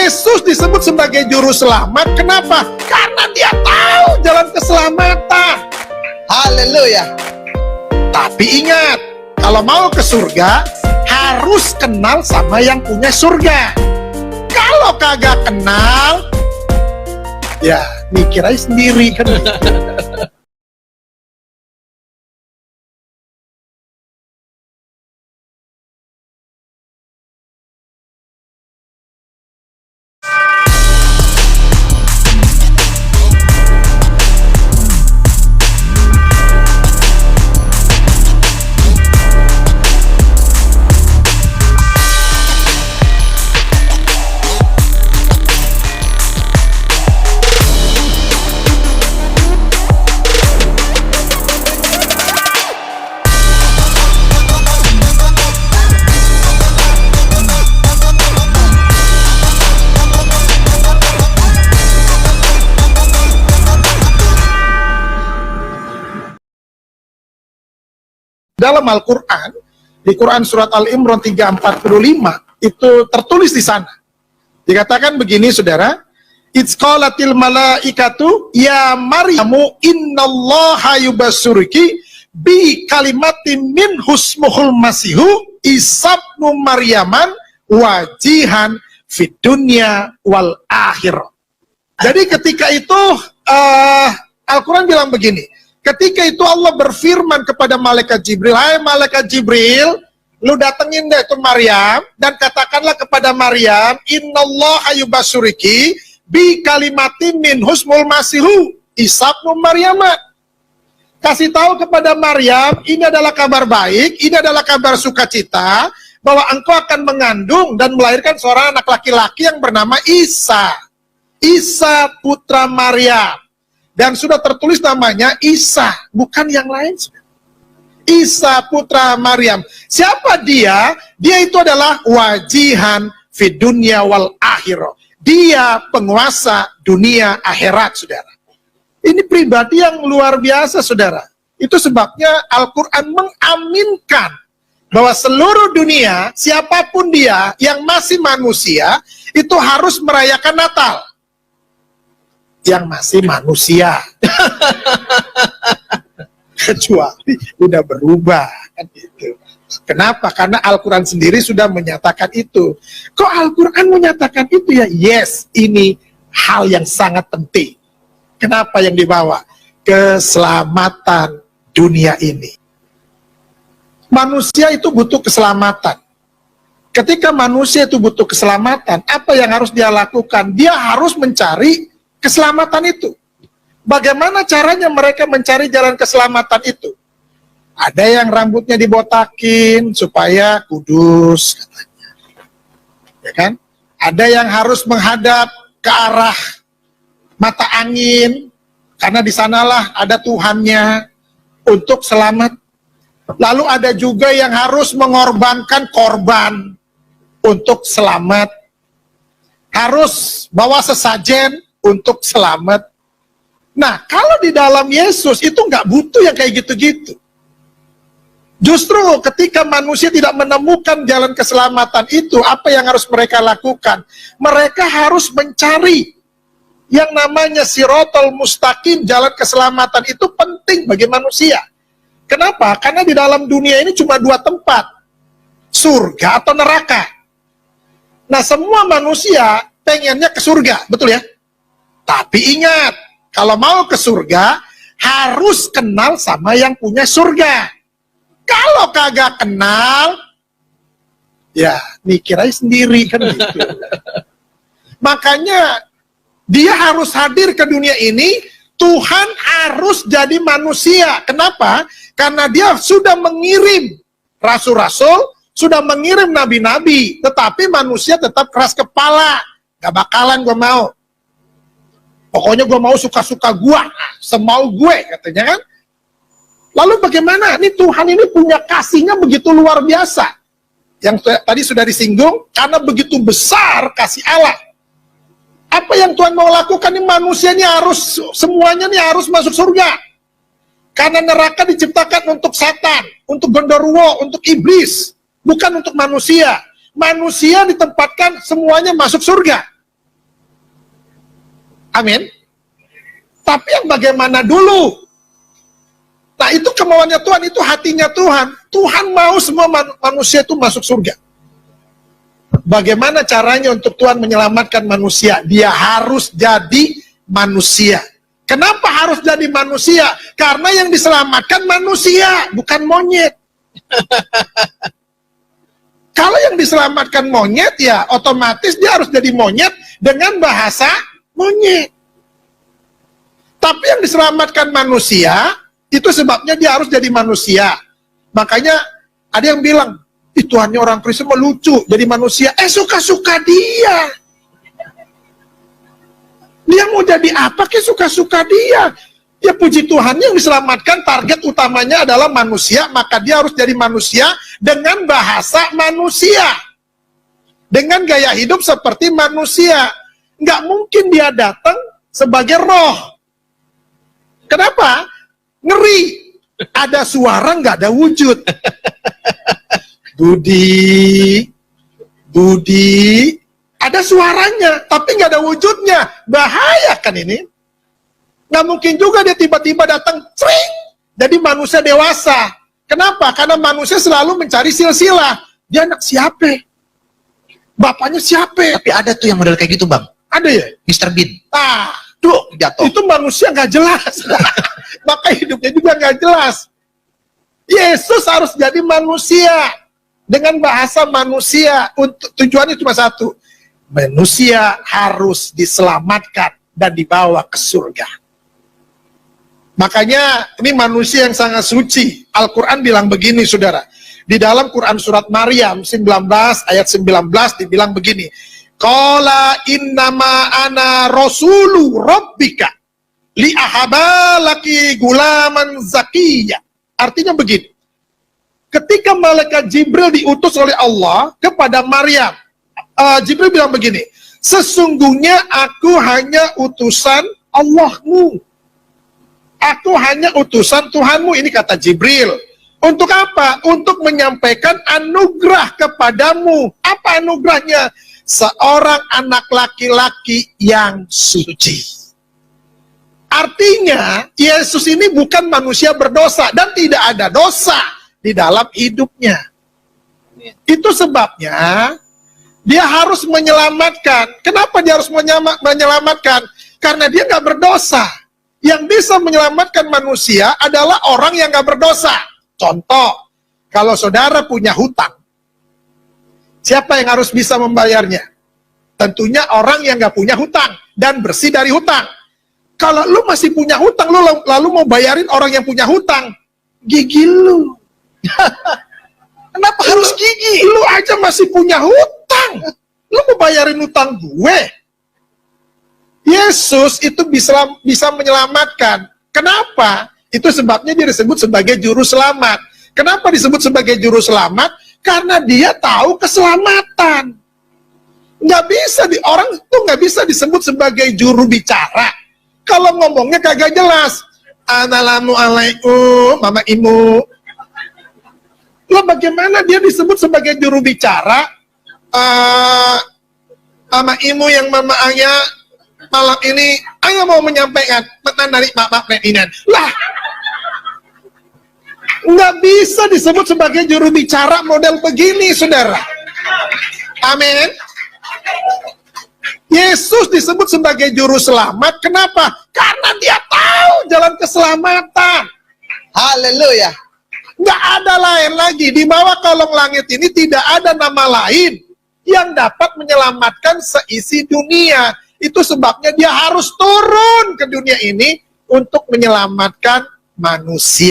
Yesus disebut sebagai juru selamat. Kenapa? Karena dia tahu jalan keselamatan. Haleluya. Tapi ingat, kalau mau ke surga, harus kenal sama yang punya surga. Kalau kagak kenal, ya mikir aja sendiri kan. Dalam Al-Quran, di Quran Surat Al-Imran 345, itu tertulis di sana. Dikatakan begini, saudara. It's qalatil malaikatu ya Maryamu innallaha yubassuruki bi kalimatin min husmuhul masihu isabnu Maryaman wajihan fid dunya wal akhirah. Jadi ketika itu Al-Quran bilang begini. Ketika itu Allah berfirman kepada malaikat Jibril, hai malaikat Jibril, lu datengin deh itu Maryam, dan katakanlah kepada Maryam, innallaha yubassuriki bi kalimatin min husmul masihu isabnu Maryama. Kasih tahu kepada Maryam, ini adalah kabar baik, ini adalah kabar sukacita, bahwa engkau akan mengandung dan melahirkan seorang anak laki-laki yang bernama Isa. Isa putra Maryam. Dan sudah tertulis namanya Isa, bukan yang lain. Isa putra Maryam. Siapa dia? Dia itu adalah wajihan fid dunya wal akhirah. Dia penguasa dunia akhirat, saudara. Ini pribadi yang luar biasa, saudara. Itu sebabnya Al-Quran mengaminkan bahwa seluruh dunia, siapapun dia yang masih manusia, itu harus merayakan Natal. Yang masih manusia. Kecuali udah berubah kan gitu. Kenapa? Karena Al-Quran sendiri sudah menyatakan itu. Kok Al-Quran menyatakan itu ya? Yes, ini hal yang sangat penting. Kenapa yang dibawa? Keselamatan dunia ini. Manusia itu butuh keselamatan. Ketika manusia itu butuh keselamatan, apa yang harus dia lakukan? Dia harus mencari keselamatan itu. Bagaimana caranya mereka mencari jalan keselamatan itu? Ada yang rambutnya dibotakin supaya kudus, katanya. Ya kan? Ada yang harus menghadap ke arah mata angin, karena di sanalah ada Tuhannya untuk selamat. Lalu ada juga yang harus mengorbankan korban untuk selamat. Harus bawa sesajen untuk selamat. Nah, kalau di dalam Yesus itu nggak butuh yang kayak gitu-gitu. Justru ketika manusia tidak menemukan jalan keselamatan itu, apa yang harus mereka lakukan? Mereka harus mencari yang namanya sirotol mustaqim, jalan keselamatan itu penting bagi manusia. Kenapa? Karena di dalam dunia ini cuma dua tempat, surga atau neraka. Nah, semua manusia pengennya ke surga, betul ya? Tapi ingat, kalau mau ke surga, harus kenal sama yang punya surga. Kalau kagak kenal, ya mikir aja sendiri kan gitu. Makanya, dia harus hadir ke dunia ini, Tuhan harus jadi manusia. Kenapa? Karena dia sudah mengirim rasul-rasul, sudah mengirim nabi-nabi, tetapi manusia tetap keras kepala. Gak bakalan gue mau. Pokoknya gue mau suka-suka gue, semau gue, katanya kan. Lalu bagaimana? Ini Tuhan ini punya kasihnya begitu luar biasa. Yang tadi sudah disinggung, karena begitu besar kasih Allah. Apa yang Tuhan mau lakukan? Ini manusia ini harus, semuanya ini harus masuk surga. Karena neraka diciptakan untuk setan, untuk genderuwo, untuk iblis. Bukan untuk manusia. Manusia ditempatkan semuanya masuk surga. Amin. Tapi yang bagaimana dulu? Nah, itu kemauannya Tuhan, itu hatinya Tuhan. Tuhan mau semua manusia itu masuk surga. Bagaimana caranya untuk Tuhan menyelamatkan manusia? Dia harus jadi manusia. Kenapa harus jadi manusia? Karena yang diselamatkan manusia, bukan monyet. Kalau yang diselamatkan monyet, ya otomatis dia harus jadi monyet dengan bahasa monyet. Tapi yang diselamatkan manusia, itu sebabnya dia harus jadi manusia. Makanya ada yang bilang, Tuhannya orang Kristen melucu jadi manusia. Suka-suka dia. Dia mau jadi apa ke suka-suka dia. Ya puji Tuhan, yang diselamatkan target utamanya adalah manusia, maka dia harus jadi manusia dengan bahasa manusia. Dengan gaya hidup seperti manusia. Nggak mungkin dia datang sebagai roh. Kenapa? Ngeri. Ada suara, nggak ada wujud. Budi, ada suaranya, tapi nggak ada wujudnya. Bahaya kan ini? Nggak mungkin juga dia tiba-tiba datang, cring, jadi manusia dewasa. Kenapa? Karena manusia selalu mencari silsilah. Dia anak siapa? Bapaknya siapa? Tapi ada tuh yang model kayak gitu, Bang. Ada ya? Mr. Bean. Jatuh. Itu manusia nggak jelas. Maka hidupnya juga nggak jelas. Yesus harus jadi manusia. Dengan bahasa manusia. Untuk tujuannya cuma satu. Manusia harus diselamatkan dan dibawa ke surga. Makanya ini manusia yang sangat suci. Al-Quran bilang begini, saudara. Di dalam Quran surat Maryam 19 ayat 19 dibilang begini. Qala innama ana rasulu rabbika li ahaba laki gulaman zakiyya. Artinya begini. Ketika malaikat Jibril diutus oleh Allah kepada Maryam, Jibril bilang begini, sesungguhnya aku hanya utusan Allahmu. Aku hanya utusan Tuhanmu. Ini kata Jibril. Untuk apa? Untuk menyampaikan anugerah kepadamu. Apa anugerahnya? Seorang anak laki-laki yang suci. Artinya, Yesus ini bukan manusia berdosa dan tidak ada dosa di dalam hidupnya. Itu sebabnya dia harus menyelamatkan. Kenapa dia harus menyelamatkan? Karena dia nggak berdosa. Yang bisa menyelamatkan manusia adalah orang yang nggak berdosa. Contoh, kalau saudara punya hutang, siapa yang harus bisa membayarnya? Tentunya orang yang nggak punya hutang dan bersih dari hutang. Kalau lu masih punya hutang, lu lalu mau bayarin orang yang punya hutang, gigi lu. Kenapa harus gigi? Lu aja masih punya hutang. Lu mau bayarin hutang gue? Yesus itu bisa menyelamatkan. Kenapa? Itu sebabnya dia disebut sebagai juru selamat. Kenapa disebut sebagai juru selamat? Karena dia tahu keselamatan. Nggak bisa orang tuh nggak bisa disebut sebagai juru bicara kalau ngomongnya kagak jelas. Assalamualaikum, mama imu. Lo bagaimana dia disebut sebagai juru bicara? Mama imu yang mama ayah malam ini ayah mau menyampaikan pesan dari bapak presiden. Lah, nggak bisa disebut sebagai juru bicara model begini, saudara. Amin. Yesus disebut sebagai juru selamat. Kenapa? Karena dia tahu jalan keselamatan. Haleluya. Nggak ada lain lagi. Di bawah kolong langit ini tidak ada nama lain yang dapat menyelamatkan seisi dunia. Itu sebabnya dia harus turun ke dunia ini untuk menyelamatkan manusia.